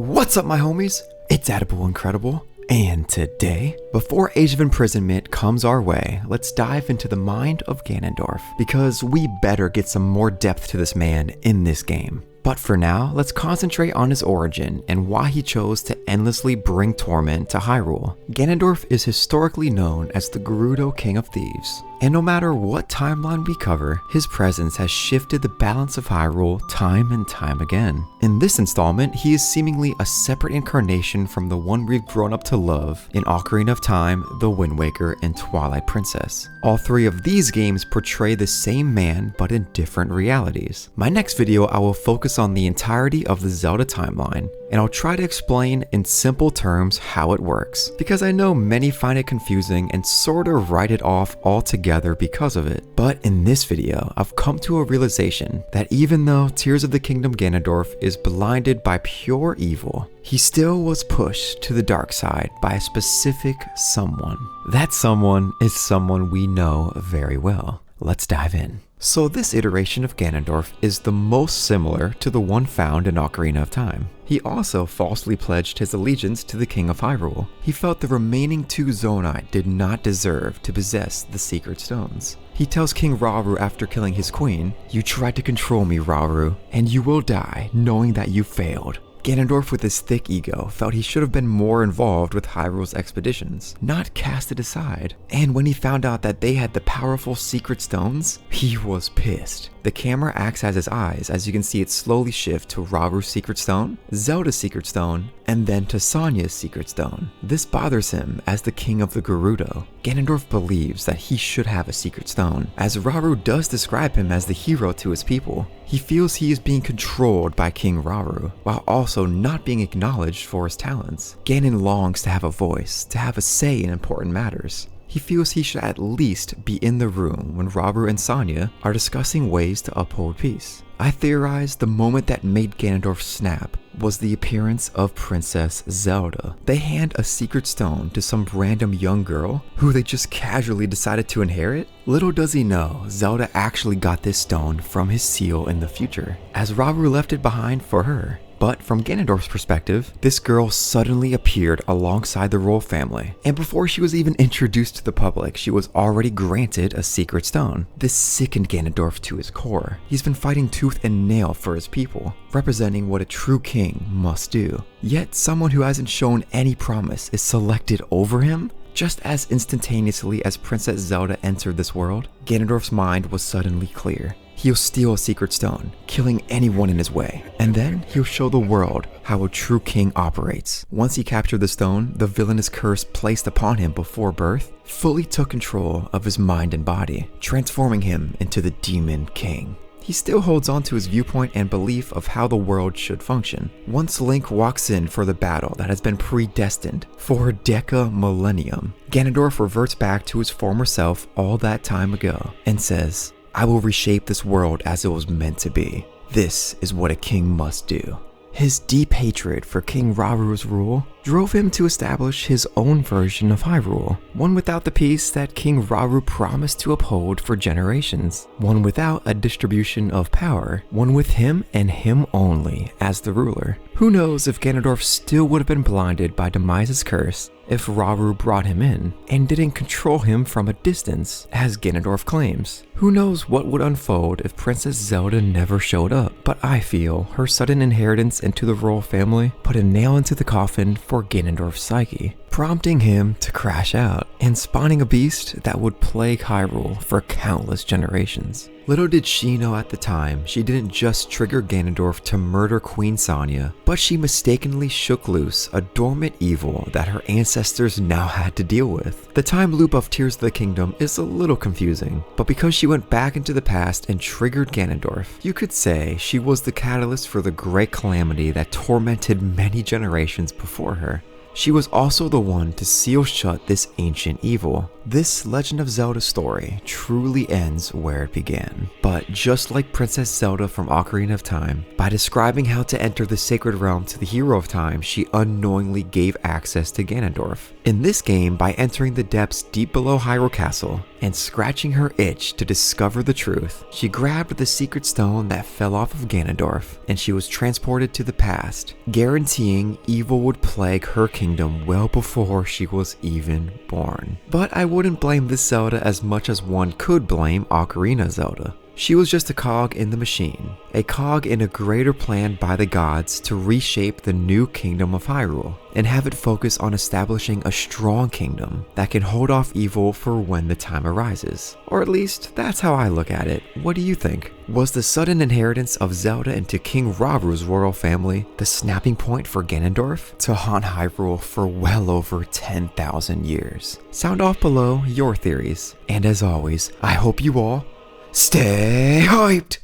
What's up, my homies? It's Edible Incredible, and today, before Age of Imprisonment comes our way, let's dive into the mind of Ganondorf, because we better get some more depth to this man in this game. But for now, let's concentrate on his origin and why he chose to endlessly bring torment to Hyrule. Ganondorf is historically known as the Gerudo King of Thieves, and no matter what timeline we cover, his presence has shifted the balance of Hyrule time and time again. In this installment, he is seemingly a separate incarnation from the one we've grown up to love in Ocarina of Time, The Wind Waker, and Twilight Princess. All three of these games portray the same man but in different realities. My next video, I will focus on the entirety of the Zelda timeline, and I'll try to explain in simple terms how it works, because I know many find it confusing and sort of write it off altogether because of it. But in this video, I've come to a realization that even though Tears of the Kingdom Ganondorf is blinded by pure evil, he still was pushed to the dark side by a specific someone. That someone is someone we know very well. Let's dive in. So this iteration of Ganondorf is the most similar to the one found in Ocarina of Time. He also falsely pledged his allegiance to the King of Hyrule. He felt the remaining two Zonai did not deserve to possess the secret stones. He tells King Rauru after killing his queen, "You tried to control me, Rauru, and you will die knowing that you failed." Ganondorf, with his thick ego, felt he should have been more involved with Hyrule's expeditions, not cast it aside. And when he found out that they had the powerful secret stones, he was pissed. The camera acts as his eyes, as you can see it slowly shift to Rauru's secret stone, Zelda's secret stone, and then to Sonia's secret stone. This bothers him as the king of the Gerudo. Ganondorf believes that he should have a secret stone, as Rauru does describe him as the hero to his people. He feels he is being controlled by King Rauru, while also not being acknowledged for his talents. Ganon longs to have a voice, to have a say in important matters. He feels he should at least be in the room when Rauru and Sonia are discussing ways to uphold peace. I theorize the moment that made Ganondorf snap was the appearance of Princess Zelda. They hand a secret stone to some random young girl who they just casually decided to inherit. Little does he know, Zelda actually got this stone from his seal in the future, as Rauru left it behind for her. But from Ganondorf's perspective, this girl suddenly appeared alongside the royal family, and before she was even introduced to the public, she was already granted a secret stone. This sickened Ganondorf to his core. He's been fighting tooth and nail for his people, representing what a true king must do. Yet someone who hasn't shown any promise is selected over him? Just as instantaneously as Princess Zelda entered this world, Ganondorf's mind was suddenly clear. He'll steal a secret stone, killing anyone in his way, and then he'll show the world how a true king operates. Once he captured the stone, the villainous curse placed upon him before birth fully took control of his mind and body, transforming him into the Demon King. He still holds on to his viewpoint and belief of how the world should function. Once Link walks in for the battle that has been predestined for a deca-millennium, Ganondorf reverts back to his former self all that time ago and says, "I will reshape this world as it was meant to be. This is what a king must do." His deep hatred for King Rauru's rule drove him to establish his own version of Hyrule, one without the peace that King Rauru promised to uphold for generations, one without a distribution of power, one with him and him only as the ruler. Who knows if Ganondorf still would have been blinded by Demise's curse if Rauru brought him in and didn't control him from a distance, as Ganondorf claims. Who knows what would unfold if Princess Zelda never showed up, but I feel her sudden inheritance into the royal family put a nail into the coffin for Ganondorf's psyche, prompting him to crash out and spawning a beast that would plague Hyrule for countless generations. Little did she know at the time, she didn't just trigger Ganondorf to murder Queen Sonia, but she mistakenly shook loose a dormant evil that her ancestors now had to deal with. The time loop of Tears of the Kingdom is a little confusing, but because she went back into the past and triggered Ganondorf, you could say she was the catalyst for the great calamity that tormented many generations before her. She was also the one to seal shut this ancient evil. This Legend of Zelda story truly ends where it began. But just like Princess Zelda from Ocarina of Time, by describing how to enter the sacred realm to the hero of time, she unknowingly gave access to Ganondorf. In this game, by entering the depths deep below Hyrule Castle, and scratching her itch to discover the truth, she grabbed the secret stone that fell off of Ganondorf, and she was transported to the past, guaranteeing evil would plague her kingdom well before she was even born. But I wouldn't blame this Zelda as much as one could blame Ocarina Zelda. She was just a cog in the machine, a cog in a greater plan by the gods to reshape the new kingdom of Hyrule, and have it focus on establishing a strong kingdom that can hold off evil for when the time arises. Or at least, that's how I look at it. What do you think? Was the sudden inheritance of Zelda into King Rauru's royal family the snapping point for Ganondorf to haunt Hyrule for well over 10,000 years? Sound off below your theories. And as always, I hope you all stay hyped.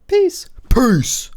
Peace. Peace.